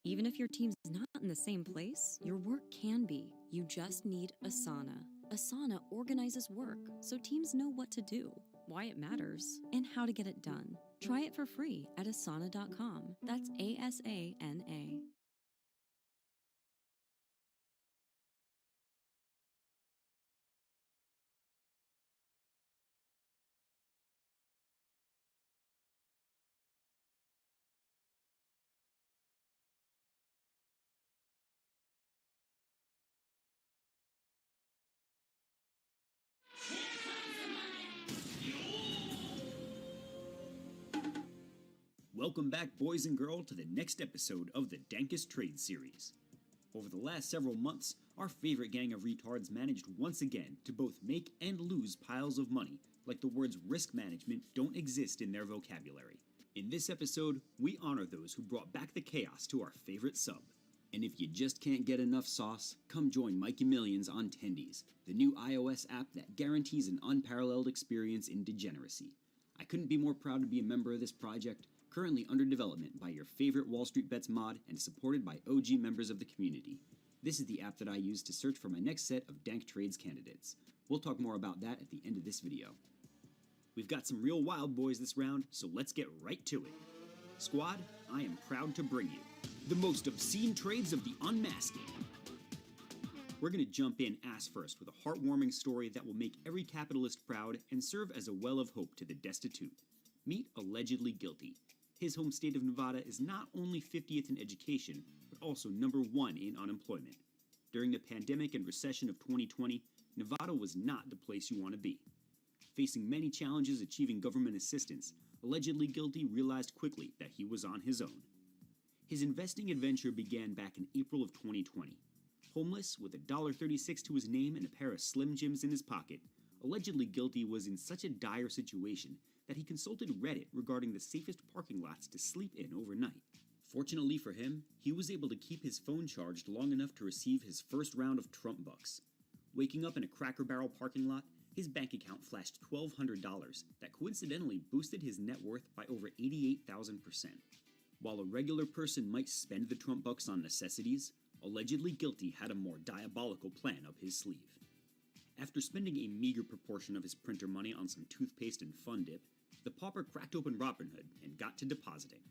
Even if your team's not in the same place, your work can be. You just need Asana. Asana organizes work so teams know what to do, why it matters, and how to get it done. Try it for free at asana.com. That's ASANA. Welcome back, boys and girls, to the next episode of the Dankest Trade series. Over the last several months, our favorite gang of retards managed once again to both make and lose piles of money, like the words risk management don't exist in their vocabulary. In this episode, we honor those who brought back the chaos to our favorite sub. And if you just can't get enough sauce, come join Mikey Millions on Tendies, the new iOS app that guarantees an unparalleled experience in degeneracy. I couldn't be more proud to be a member of this project, currently under development by your favorite Wall Street Bets mod and supported by OG members of the community. This is the app that I use to search for my next set of Dank Trades candidates. We'll talk more about that at the end of this video. We've got some real wild boys this round, so let's get right to it. Squad, I am proud to bring you the most obscene trades of the unmasking. We're going to jump in ass first with a heartwarming story that will make every capitalist proud and serve as a well of hope to the destitute. Meet Allegedly Guilty. His home state of Nevada is not only 50th in education, but also number 1 in unemployment. During the pandemic and recession of 2020, Nevada was not the place you want to be. Facing many challenges achieving government assistance, Allegedly Guilty realized quickly that he was on his own. His investing adventure began back in April of 2020. Homeless, with $1.36 to his name and a pair of Slim Jims in his pocket, Allegedly Guilty was in such a dire situation that he consulted Reddit regarding the safest parking lots to sleep in overnight. Fortunately for him, he was able to keep his phone charged long enough to receive his first round of Trump bucks. Waking up in a Cracker Barrel parking lot, his bank account flashed $1,200 that coincidentally boosted his net worth by over 88,000%. While a regular person might spend the Trump bucks on necessities, Allegedly Guilty had a more diabolical plan up his sleeve. After spending a meager proportion of his printer money on some toothpaste and Fun Dip, the pauper cracked open Robinhood and got to depositing.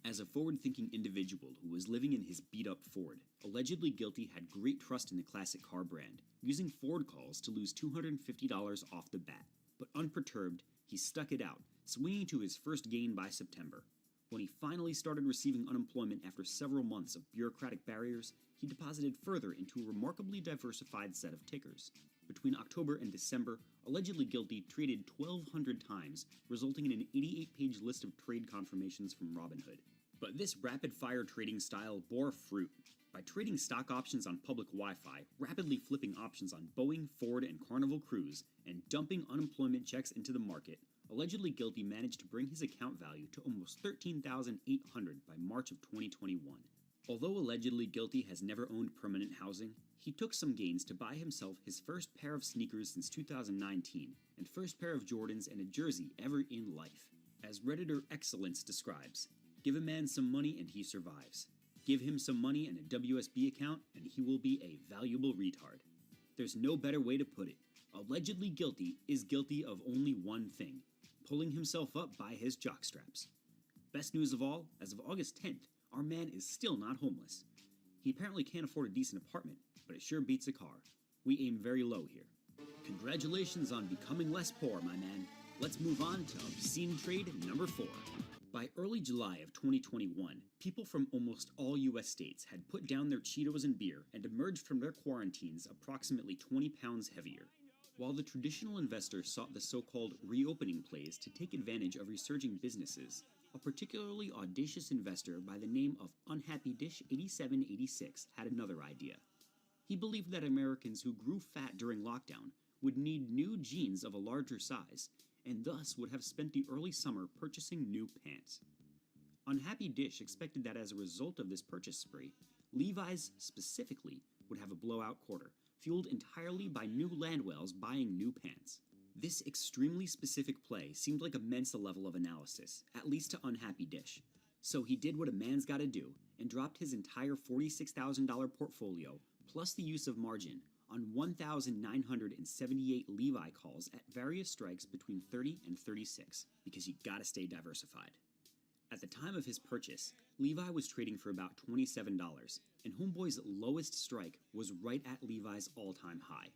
As a forward-thinking individual who was living in his beat-up Ford, Allegedly Guilty had great trust in the classic car brand, using Ford calls to lose $250 off the bat. But unperturbed, he stuck it out, swinging to his first gain by September. When he finally started receiving unemployment after several months of bureaucratic barriers, he deposited further into a remarkably diversified set of tickers. Between October and December, Allegedly Guilty traded 1,200 times, resulting in an 88-page list of trade confirmations from Robinhood. But this rapid-fire trading style bore fruit. By trading stock options on public Wi-Fi, rapidly flipping options on Boeing, Ford, and Carnival Cruise, and dumping unemployment checks into the market, Allegedly Guilty managed to bring his account value to almost $13,800 by March of 2021. Although Allegedly Guilty has never owned permanent housing, he took some gains to buy himself his first pair of sneakers since 2019, and first pair of Jordans and a jersey ever in life. As Redditor Excellence describes, give a man some money and he survives. Give him some money and a WSB account and he will be a valuable retard. There's no better way to put it. Allegedly Guilty is guilty of only one thing: pulling himself up by his jockstraps. Best news of all, as of August 10th, our man is still not homeless. He apparently can't afford a decent apartment, but it sure beats a car. We aim very low here. Congratulations on becoming less poor, my man. Let's move on to obscene trade number 4. By early July of 2021, people from almost all US states had put down their Cheetos and beer and emerged from their quarantines approximately 20 pounds heavier. While the traditional investor sought the so-called reopening plays to take advantage of resurging businesses, a particularly audacious investor by the name of Unhappy Dish 8786 had another idea. He believed that Americans who grew fat during lockdown would need new jeans of a larger size, and thus would have spent the early summer purchasing new pants. Unhappy Dish expected that as a result of this purchase spree, Levi's specifically would have a blowout quarter, fueled entirely by new land whales buying new pants. This extremely specific play seemed like a Mensa level of analysis, at least to Unhappy Dish. So he did what a man's gotta do, and dropped his entire $46,000 portfolio, plus the use of margin, on 1,978 Levi calls at various strikes between 30 and 36, because you gotta stay diversified. At the time of his purchase, Levi was trading for about $27, and Homeboy's lowest strike was right at Levi's all-time high.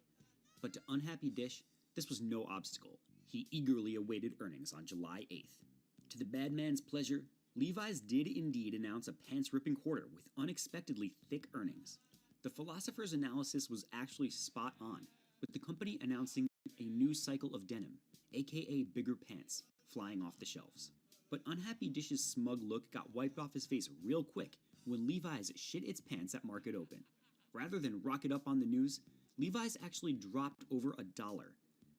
But to Unhappy Dish, this was no obstacle. He eagerly awaited earnings on July 8th. To the bad man's pleasure, Levi's did indeed announce a pants-ripping quarter with unexpectedly thick earnings. The philosopher's analysis was actually spot on, with the company announcing a new cycle of denim, aka bigger pants, flying off the shelves. But Unhappy Dish's smug look got wiped off his face real quick when Levi's shit its pants at market open. Rather than rocket up on the news, Levi's actually dropped over $1.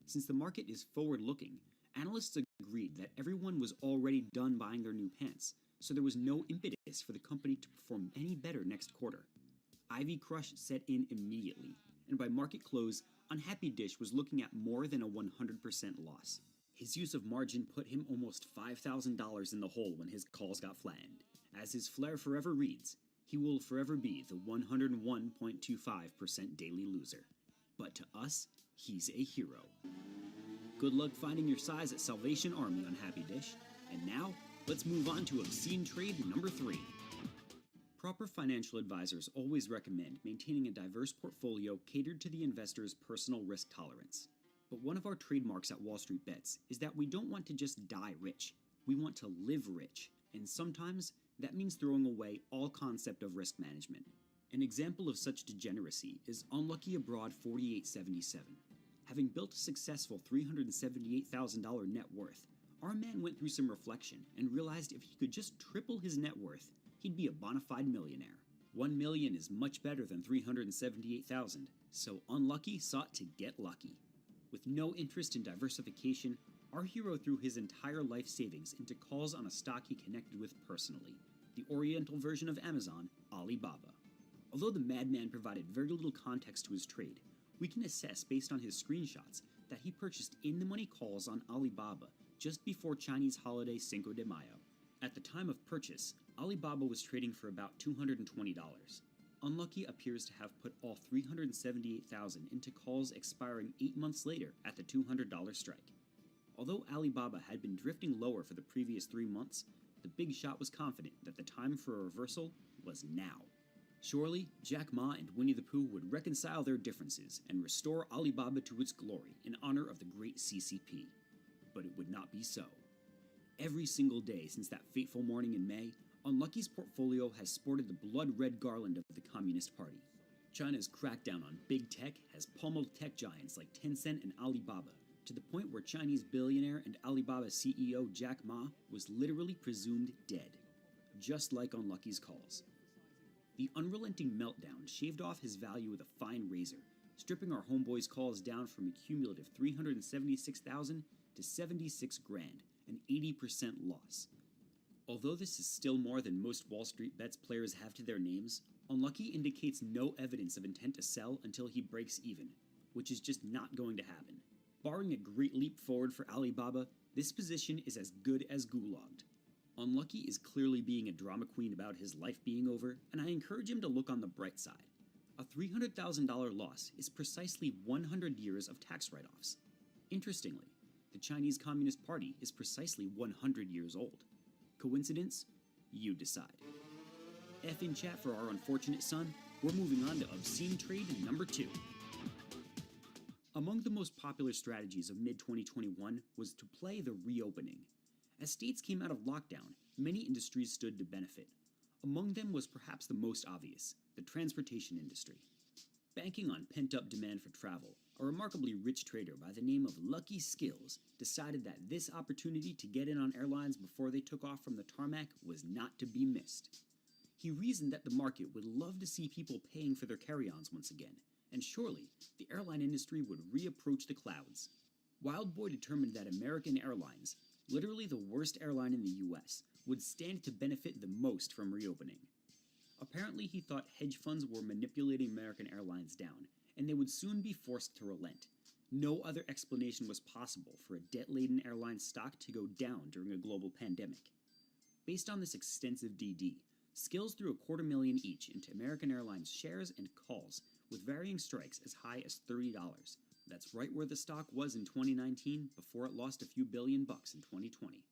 Since the market is forward-looking, analysts agreed that everyone was already done buying their new pants, so there was no impetus for the company to perform any better next quarter. Ivy Crush set in immediately, and by market close, Unhappy Dish was looking at more than a 100% loss. His use of margin put him almost $5,000 in the hole when his calls got flattened. As his flair forever reads, he will forever be the 101.25% daily loser. But to us, he's a hero. Good luck finding your size at Salvation Army, Unhappy Dish. And now, let's move on to obscene trade number 3. Proper financial advisors always recommend maintaining a diverse portfolio catered to the investor's personal risk tolerance. But one of our trademarks at Wall Street Bets is that we don't want to just die rich. We want to live rich, and sometimes that means throwing away all concept of risk management. An example of such degeneracy is Unlucky Abroad 4877. Having built a successful $378,000 net worth, our man went through some reflection and realized if he could just triple his net worth, he'd be a bona fide millionaire. $1 million is much better than $378,000, so Unlucky sought to get lucky. With no interest in diversification, our hero threw his entire life savings into calls on a stock he connected with personally, the Oriental version of Amazon, Alibaba. Although the madman provided very little context to his trade, we can assess based on his screenshots that he purchased in-the-money calls on Alibaba just before Chinese holiday Cinco de Mayo. At the time of purchase, Alibaba was trading for about $220. Unlucky appears to have put all $378,000 into calls expiring 8 months later at the $200 strike. Although Alibaba had been drifting lower for the previous 3 months, the big shot was confident that the time for a reversal was now. Surely, Jack Ma and Winnie the Pooh would reconcile their differences and restore Alibaba to its glory in honor of the great CCP. But it would not be so. Every single day since that fateful morning in May, Unlucky's portfolio has sported the blood-red garland of the Communist Party. China's crackdown on big tech has pummeled tech giants like Tencent and Alibaba, to the point where Chinese billionaire and Alibaba CEO Jack Ma was literally presumed dead, just like Unlucky's calls. The unrelenting meltdown shaved off his value with a fine razor, stripping our homeboy's calls down from a cumulative $376,000 to $76 grand, an 80% loss. Although this is still more than most Wall Street Bets players have to their names, Unlucky indicates no evidence of intent to sell until he breaks even, which is just not going to happen. Barring a great leap forward for Alibaba, this position is as good as gulagged. Unlucky is clearly being a drama queen about his life being over, and I encourage him to look on the bright side. A $300,000 loss is precisely 100 years of tax write-offs. Interestingly, the Chinese Communist Party is precisely 100 years old. Coincidence? You decide. F in chat for our unfortunate son. We're moving on to obscene trade number 2. Among the most popular strategies of mid-2021 was to play the reopening. As states came out of lockdown, many industries stood to benefit. Among them was perhaps the most obvious, the transportation industry. Banking on pent-up demand for travel, a remarkably rich trader by the name of Lucky Skills decided that this opportunity to get in on airlines before they took off from the tarmac was not to be missed. He reasoned that the market would love to see people paying for their carry-ons once again, and surely the airline industry would reapproach the clouds. Wild Boy determined that American Airlines, literally the worst airline in the US, would stand to benefit the most from reopening. Apparently he thought hedge funds were manipulating American Airlines down, and they would soon be forced to relent. No other explanation was possible for a debt-laden airline stock to go down during a global pandemic. Based on this extensive DD, Skills threw $250,000 each into American Airlines shares and calls, with varying strikes as high as $30. That's right where the stock was in 2019 before it lost a few $billion in 2020.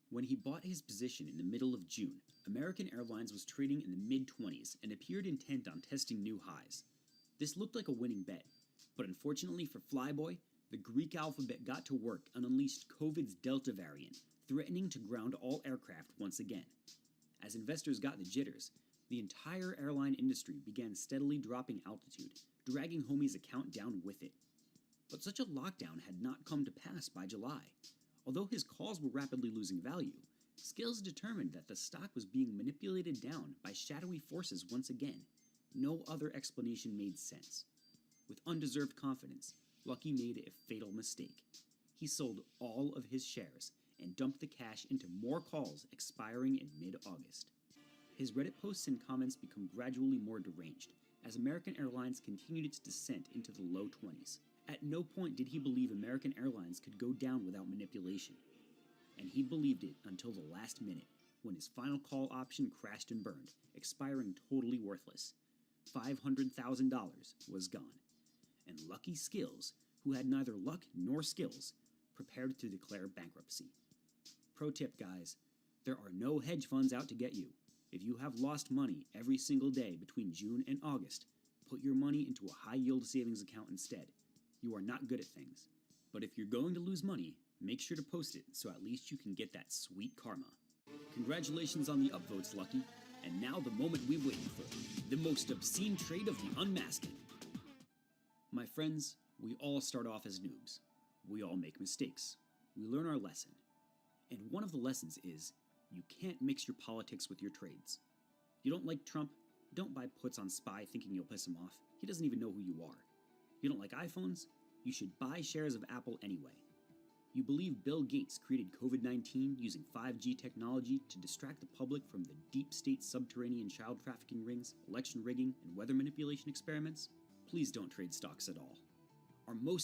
When he bought his position in the middle of June, American Airlines was trading in the mid-20s and appeared intent on testing new highs. This looked like a winning bet, but unfortunately for Flyboy, the Greek alphabet got to work and unleashed COVID's Delta variant, threatening to ground all aircraft once again. As investors got the jitters, the entire airline industry began steadily dropping altitude, dragging Homie's account down with it. But such a lockdown had not come to pass by July. Although his calls were rapidly losing value, Skills determined that the stock was being manipulated down by shadowy forces once again. No other explanation made sense. With undeserved confidence, Lucky made a fatal mistake. He sold all of his shares and dumped the cash into more calls expiring in mid-August. His Reddit posts and comments become gradually more deranged as American Airlines continued its descent into the low 20s. At no point did he believe American Airlines could go down without manipulation. And he believed it until the last minute, when his final call option crashed and burned, expiring totally worthless. $500,000 was gone. And Lucky Skills, who had neither luck nor skills, prepared to declare bankruptcy. Pro tip, guys, there are no hedge funds out to get you. If you have lost money every single day between June and August, put your money into a high-yield savings account instead. You are not good at things. But if you're going to lose money, make sure to post it so at least you can get that sweet karma. Congratulations on the upvotes, Lucky. And now the moment we've waited for, the most obscene trade of the unmasking. My friends, we all start off as noobs. We all make mistakes. We learn our lesson. And one of the lessons is, you can't mix your politics with your trades. You don't like Trump? Don't buy puts on SPY thinking you'll piss him off. He doesn't even know who you are. You don't like iPhones? You should buy shares of Apple anyway. You believe Bill Gates created COVID-19 using 5G technology to distract the public from the deep state subterranean child trafficking rings, election rigging, and weather manipulation experiments? Please don't trade stocks at all. Our most